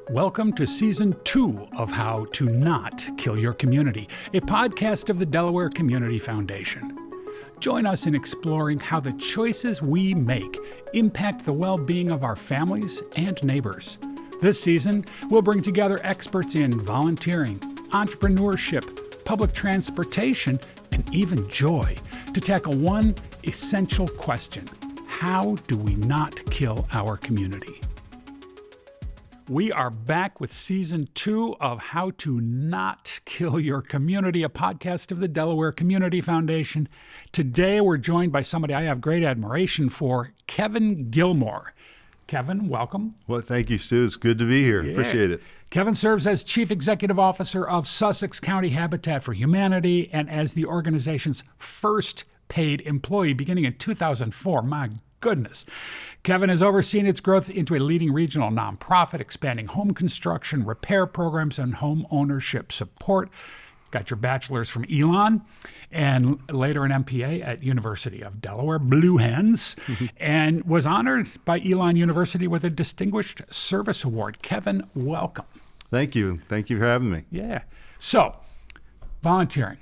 Welcome to Season 2 of How to Not Kill Your Community, a podcast of the Delaware Community Foundation. Join us in exploring how the choices we make impact the well-being of our families and neighbors. This season, we'll bring together experts in volunteering, entrepreneurship, public transportation, and even joy to tackle one essential question: how do we not kill our community? We are back with Season 2 of How to Not Kill Your Community, a podcast of the Delaware Community Foundation. Today, we're joined by somebody I have great admiration for, Kevin Gilmore. Kevin, welcome. Well, thank you, Stu. It's good to be here. Yeah. Appreciate it. Kevin serves as Chief Executive Officer of Sussex County Habitat for Humanity and as the organization's first paid employee beginning in 2004. My goodness. Kevin has overseen its growth into a leading regional nonprofit, expanding home construction, repair programs, and home ownership support. Got your bachelor's from Elon and later an MPA at University of Delaware, Blue Hens, and was honored by Elon University with a Distinguished Service Award. Kevin, welcome. Thank you. Thank you for having me. Yeah. So, volunteering.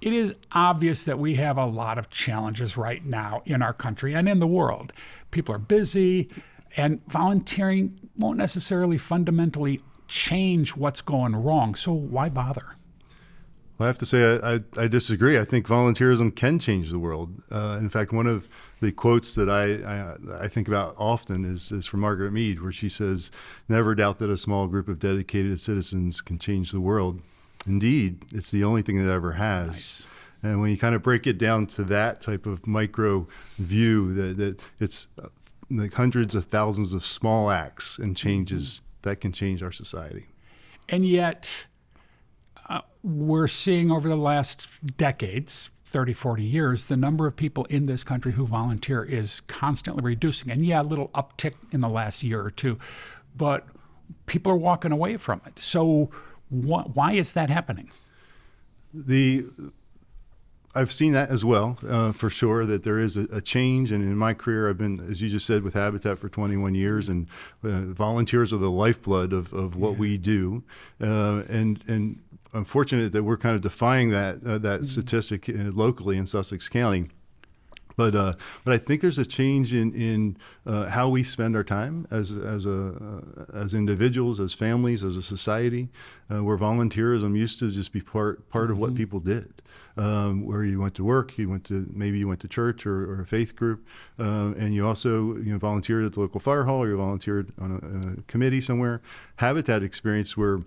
It is obvious that we have a lot of challenges right now in our country and in the world. People are busy, and volunteering won't necessarily fundamentally change what's going wrong. So why bother? Well, I have to say I disagree. I think volunteerism can change the world. In fact, one of the quotes that I think about often is from Margaret Mead, where she says, "Never doubt that a small group of dedicated citizens can change the world. Indeed, it's the only thing that ever has." Nice. And when you kind of break it down to that type of micro view, that it's like hundreds of thousands of small acts and changes that can change our society. And yet, we're seeing over the last decades, 30, 40 years, the number of people in this country who volunteer is constantly reducing. And yeah, a little uptick in the last year or two, but people are walking away from it. So why is that happening? I've seen that as well, for sure, that there is a change. And in my career, I've been, as you just said, with Habitat for 21 years, and volunteers are the lifeblood of what we do. And I'm fortunate that we're kind of defying that statistic locally in Sussex County. But I think there's a change in how we spend our time as individuals, as families, as a society, where volunteerism used to just be part of what people did. Where you went to work, maybe you went to church or a faith group, and you also volunteered at the local fire hall, or you volunteered on a committee somewhere. Habitat experience where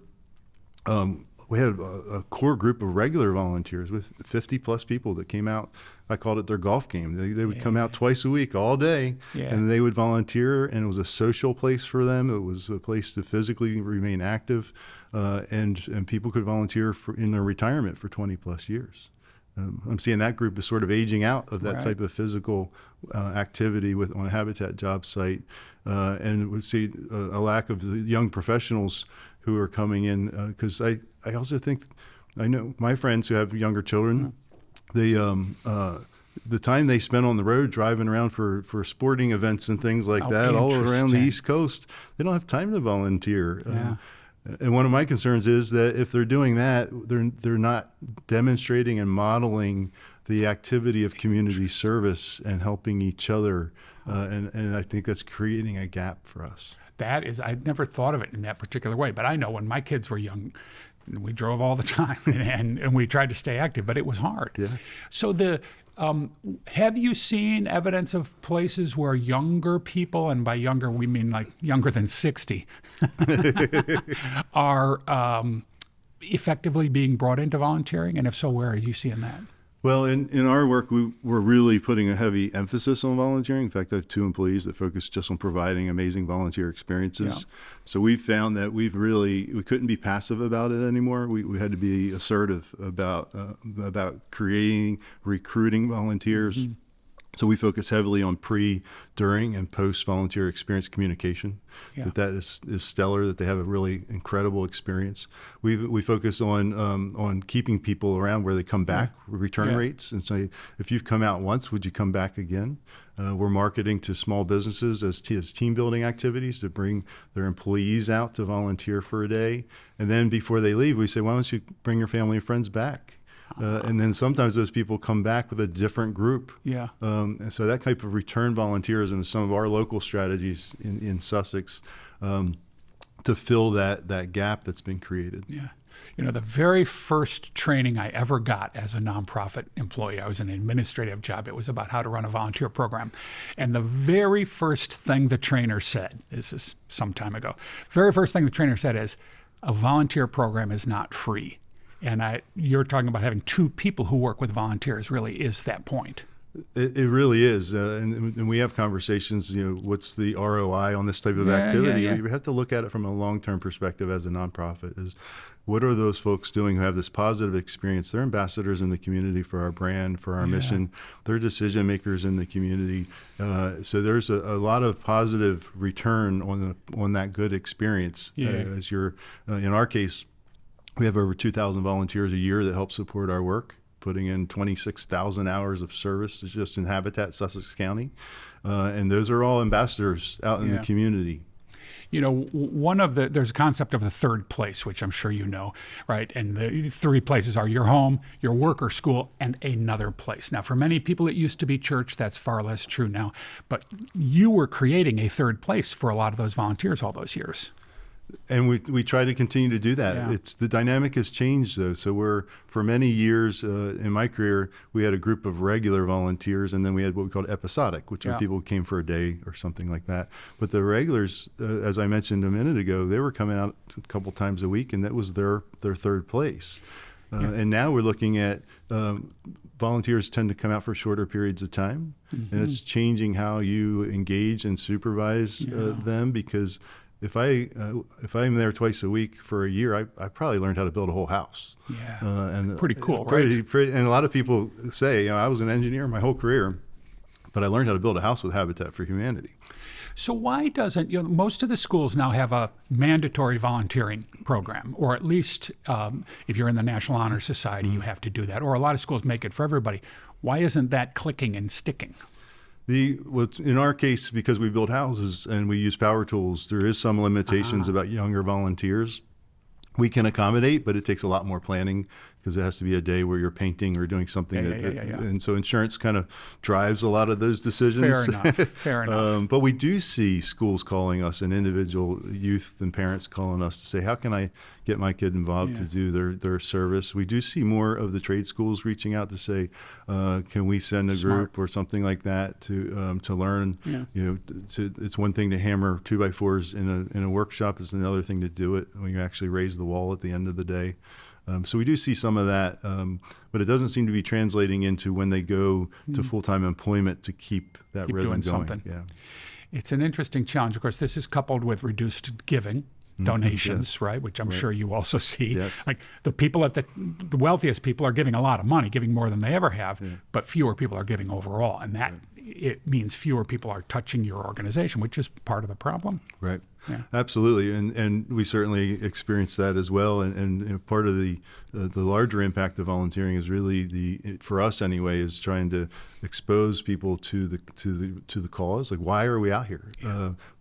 we had a core group of regular volunteers with 50 plus people that came out. I called it their golf game. They would come out twice a week, all day, and they would volunteer, and it was a social place for them. It was a place to physically remain active, and people could volunteer in their retirement for 20 plus years. I'm seeing that group is sort of aging out of that type of physical activity on a Habitat job site, and we see a lack of the young professionals who are coming in, because I also think, I know my friends who have younger children, the time they spend on the road driving around for sporting events and things like that all around the East Coast, they don't have time to volunteer. And one of my concerns is that if they're doing that, they're not demonstrating and modeling the activity of community service and helping each other. And I think that's creating a gap for us. That is, I'd never thought of it in that particular way, but I know when my kids were young, we drove all the time and we tried to stay active, but it was hard. Yeah. So have you seen evidence of places where younger people, and by younger we mean like younger than 60, are effectively being brought into volunteering? And if so, where are you seeing that? Well, in our work, we're really putting a heavy emphasis on volunteering. In fact, I have 2 employees that focus just on providing amazing volunteer experiences. Yeah. So we've found that we couldn't be passive about it anymore. We had to be assertive about creating, recruiting volunteers. Mm-hmm. So we focus heavily on pre, during, and post volunteer experience communication. Yeah. That is stellar. That they have a really incredible experience. We focus on keeping people around where they come back, return rates, and say, if you've come out once, would you come back again? We're marketing to small businesses as team building activities to bring their employees out to volunteer for a day, and then before they leave, we say, why don't you bring your family and friends back? And then sometimes those people come back with a different group. Yeah. And so that type of return volunteerism is some of our local strategies in Sussex to fill that gap that's been created. Yeah. You know, the very first training I ever got as a nonprofit employee, I was in an administrative job. It was about how to run a volunteer program. And the very first thing the trainer said, this is some time ago, very first thing the trainer said is, a volunteer program is not free. And you're talking about having 2 people who work with volunteers really is that point. It really is. And we have conversations, what's the ROI on this type of activity? Yeah. We have to look at it from a long-term perspective as a nonprofit. Is what are those folks doing who have this positive experience? They're ambassadors in the community for our brand, for our mission. They're decision makers in the community. So there's a lot of positive return on that good experience. As you're, in our case, we have over 2,000 volunteers a year that help support our work, putting in 26,000 hours of service just in Habitat, Sussex County. And those are all ambassadors out in the community. You know, there's a concept of the third place, which I'm sure you know, right? And the 3 places are your home, your work or school, and another place. Now, for many people, it used to be church. That's far less true now. But you were creating a third place for a lot of those volunteers all those years. And we try to continue to do that. Yeah. The dynamic has changed though. So for many years in my career, we had a group of regular volunteers, and then we had what we called episodic, which were people who came for a day or something like that. But the regulars, as I mentioned a minute ago, they were coming out a couple times a week, and that was their third place. And now we're looking at volunteers tend to come out for shorter periods of time, and it's changing how you engage and supervise them, because if I'm there twice a week for a year, I probably learned how to build a whole house. Yeah, and pretty cool, right? And a lot of people say, I was an engineer my whole career, but I learned how to build a house with Habitat for Humanity. So why doesn't, most of the schools now have a mandatory volunteering program, or at least if you're in the National Honor Society, you have to do that, or a lot of schools make it for everybody. Why isn't that clicking and sticking? In our case, because we build houses and we use power tools, there is some limitations about younger volunteers. We can accommodate, but it takes a lot more planning, because it has to be a day where you're painting or doing something. And so insurance kind of drives a lot of those decisions. Fair enough. But we do see schools calling us, and individual youth and parents calling us to say, how can I get my kid involved to do their service? We do see more of the trade schools reaching out to say, can we send a group or something like that to learn? It's one thing to hammer 2x4s in a workshop. It's another thing to do it when you actually raise the wall at the end of the day. So we do see some of that, but it doesn't seem to be translating into when they go to full-time employment to keep rhythm doing going. Something. Yeah. It's an interesting challenge. Of course, this is coupled with reduced giving, donations, right? Which I'm sure you also see. Yes. Like the people the wealthiest people are giving a lot of money, giving more than they ever have, but fewer people are giving overall. And that it means fewer people are touching your organization, which is part of the problem. Right. Yeah. Absolutely, and we certainly experience that as well. And part of the larger impact of volunteering is really for us anyway, is trying to expose people to the cause. Like, why are we out here?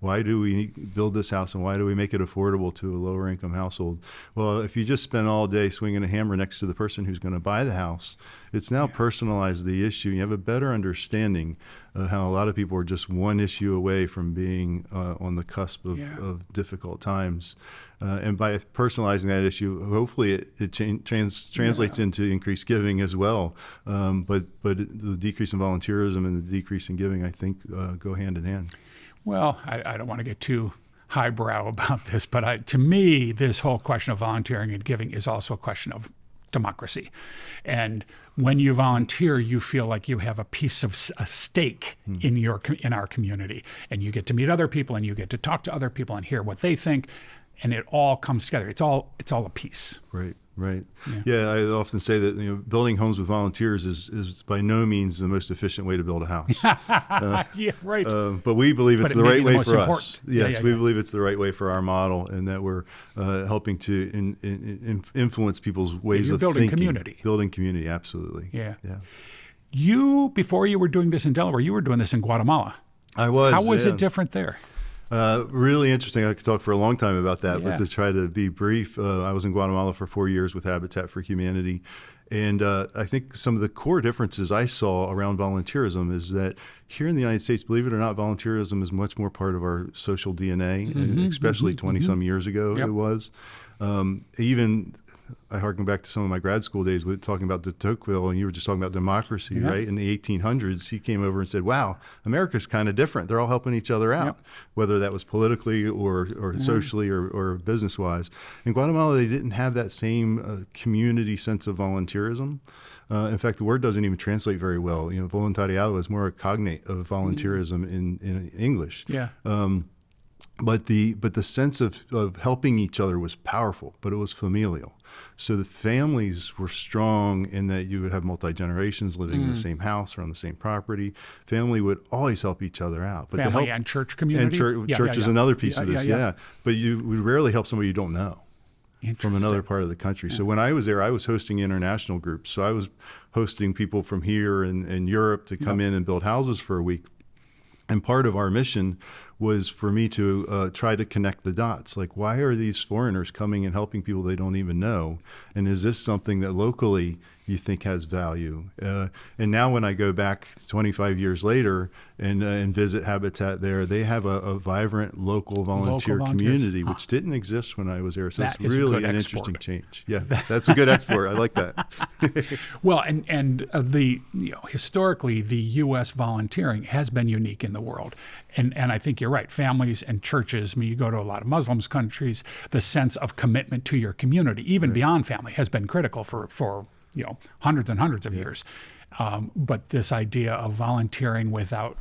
Why do we build this house, and why do we make it affordable to a lower income household? Well, if you just spend all day swinging a hammer next to the person who's going to buy the house, it's now personalized the issue. You have a better understanding of how a lot of people are just one issue away from being on the cusp of difficult times. And by personalizing that issue, hopefully it translates into increased giving as well. But the decrease in volunteerism and the decrease in giving, I think, go hand in hand. Well, I don't want to get too highbrow about this, but to me, this whole question of volunteering and giving is also a question of democracy. And when you volunteer, you feel like you have a piece of a stake in our community, and you get to meet other people, and you get to talk to other people and hear what they think, and it all comes together. It's all a piece. Right. Right. Yeah, I often say that building homes with volunteers is by no means the most efficient way to build a house. Yeah, right. But we believe it's the right way for us. Yes, we believe it's the right way for our model, and that we're helping to influence people's ways of building thinking. Community. Building community, absolutely. Yeah. Yeah. You, before you were doing this in Delaware, you were doing this in Guatemala. I was. How was it different there? Really interesting. I could talk for a long time about that, Yeah. but to try to be brief, I was in Guatemala for 4 years with Habitat for Humanity. And I think some of the core differences I saw around volunteerism is that here in the United States, believe it or not, volunteerism is much more part of our social DNA, especially 20-some years ago it was. Even I harken back to some of my grad school days with talking about de Tocqueville, and you were just talking about democracy, right? In the 1800s, he came over and said, wow, America's kind of different. They're all helping each other out, whether that was politically or socially or business-wise. In Guatemala, they didn't have that same community sense of volunteerism. In fact, the word doesn't even translate very well. Voluntariado is more a cognate of volunteerism in English. Yeah. But the sense of helping each other was powerful, but it was familial. So the families were strong in that you would have multi-generations living in the same house or on the same property. Family would always help each other out. But Family and church community? And church is another piece of this, But you would rarely help somebody you don't know from another part of the country. So when I was there, I was hosting international groups. So I was hosting people from here and Europe to come in and build houses for a week. And part of our mission was for me to try to connect the dots. Like, why are these foreigners coming and helping people they don't even know? And is this something that locally you think has value? And now when I go back 25 years later and visit Habitat there, they have a vibrant local volunteer community, which didn't exist when I was there. So it's really an interesting change. Yeah, that's a good export. I like that. Well, and historically, the U.S. volunteering has been unique in the world. And I think you're right. Families and churches, I mean, you go to a lot of Muslim countries, the sense of commitment to your community, even beyond family, has been critical for hundreds and hundreds of years. But this idea of volunteering without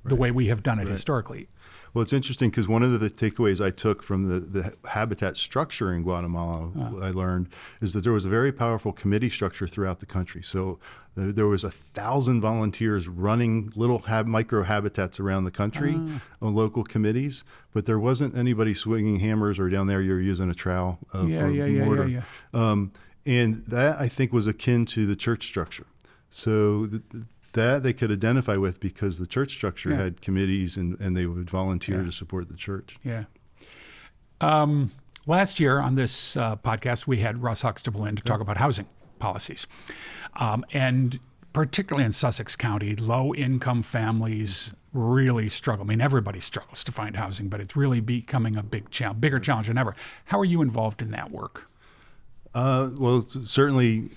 the way we have done it historically. Well, it's interesting because one of the takeaways I took from the Habitat structure in Guatemala, I learned, is that there was a very powerful committee structure throughout the country. So there was 1,000 volunteers running little micro habitats around the country on local committees, but there wasn't anybody swinging hammers, or down there you're using a trowel for mortar. And that, I think, was akin to the church structure. So that they could identify with because the church structure had committees and they would volunteer to support the church. Yeah. Last year on this podcast, we had Russ Huxtable in to talk about housing policies. And particularly in Sussex County, low-income families really struggle. I mean, everybody struggles to find housing, but it's really becoming a bigger challenge than ever. How are you involved in that work? Well, certainly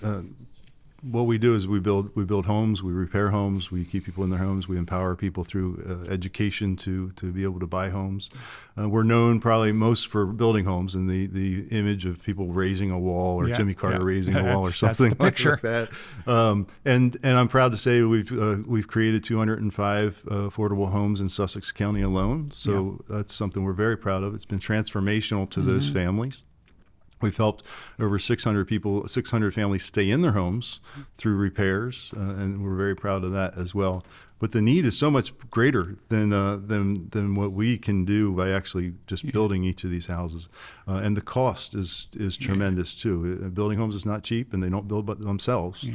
what we do is we build homes, we repair homes, we keep people in their homes, we empower people through education to be able to buy homes. We're known probably most for building homes and the image of people raising a wall or Jimmy Carter raising a wall or something like that. And I'm proud to say we've created 205 affordable homes in Sussex County alone. So that's something we're very proud of. It's been transformational to those families. We've helped over 600 families stay in their homes through repairs, and we're very proud of that as well. But the need is so much greater than what we can do by actually just building each of these houses, and the cost is tremendous too. Building homes is not cheap, and they don't build by themselves.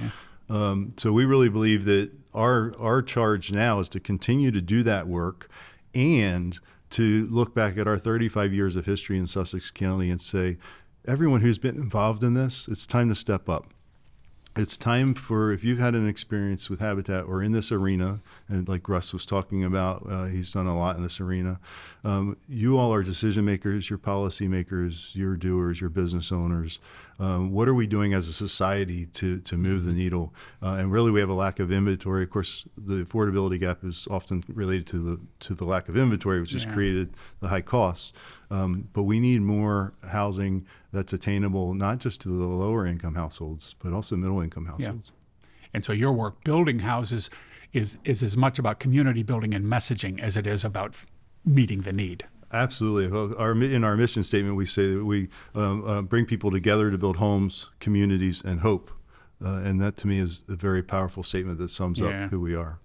So we really believe that our charge now is to continue to do that work, and to look back at our 35 years of history in Sussex County and say, everyone who's been involved in this, it's time to step up. It's time for, if you've had an experience with Habitat or in this arena, and like Russ was talking about, he's done a lot in this arena. You all are decision makers, you're policy makers, you're doers, you're business owners. What are we doing as a society to move the needle? And really, we have a lack of inventory. Of course, the affordability gap is often related to the lack of inventory, which has created the high costs. But we need more housing that's attainable, not just to the lower income households, but also middle income households. And so your work building houses is as much about community building and messaging as it is about meeting the need. Absolutely. Well, in our mission statement, we say that we bring people together to build homes, communities, and hope. And that, to me, is a very powerful statement that sums up who we are.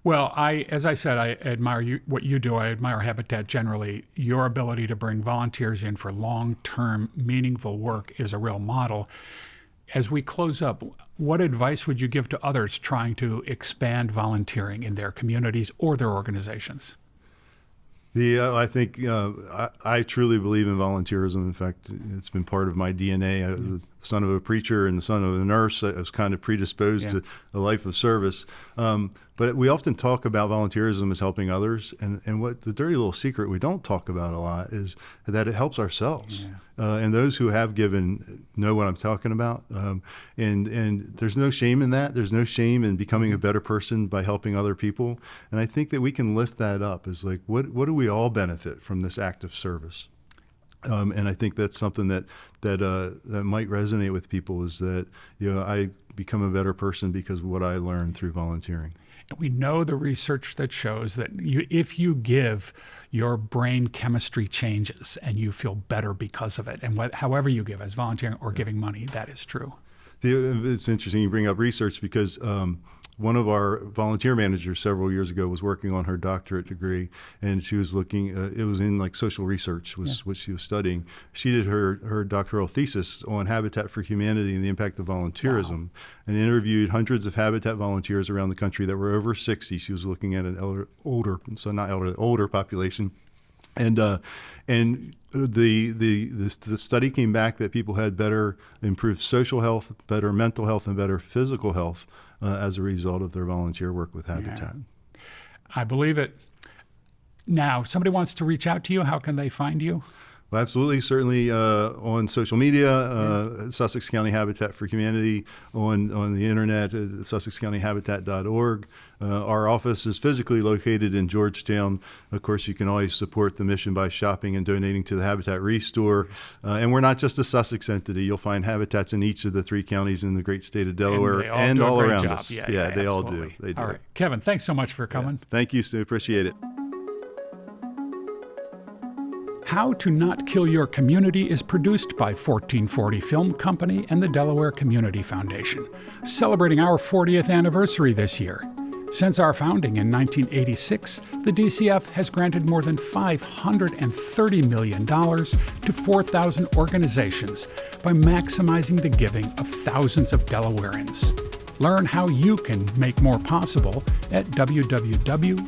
Well, as I said, I admire what you do. I admire Habitat generally. Your ability to bring volunteers in for long-term, meaningful work is a real model. As we close up, what advice would you give to others trying to expand volunteering in their communities or their organizations? I think I truly believe in volunteerism. In fact, it's been part of my DNA. The son of a preacher and the son of a nurse, I was kind of predisposed to a life of service. But we often talk about volunteerism as helping others. And what the dirty little secret we don't talk about a lot is that it helps ourselves. And those who have given know what I'm talking about. And there's no shame in that. There's no shame in becoming a better person by helping other people. And I think that we can lift that up as like, what do we all benefit from this act of service? And I think that's something that might resonate with people, is that, I become a better person because of what I learned through volunteering. We know the research that shows that if you give, your brain chemistry changes and you feel better because of it. And however you give, as volunteering or giving money, that is true. It's interesting you bring up research because one of our volunteer managers several years ago was working on her doctorate degree, and she was looking, it was in like social research was what she was studying. She did her doctoral thesis on Habitat for Humanity and the impact of volunteerism, and interviewed hundreds of Habitat volunteers around the country that were over 60. She was looking at an older population. And the study came back that people had improved social health, better mental health, and better physical health as a result of their volunteer work with Habitat. Yeah. I believe it. Now, if somebody wants to reach out to you, how can they find you? Well, absolutely. Certainly on social media, Sussex County Habitat for Humanity, on the internet, sussexcountyhabitat.org. Our office is physically located in Georgetown. Of course, you can always support the mission by shopping and donating to the Habitat Restore. And we're not just a Sussex entity. You'll find habitats in each of the 3 counties in the great state of Delaware and all around us. Yeah, they all do. They do. All right. Kevin, thanks so much for coming. Yeah. Thank you, Stu. Appreciate it. How to Not Kill Your Community is produced by 1440 Film Company and the Delaware Community Foundation, celebrating our 40th anniversary this year. Since our founding in 1986, the DCF has granted more than $530 million to 4,000 organizations by maximizing the giving of thousands of Delawareans. Learn how you can make more possible at www.delcf.org.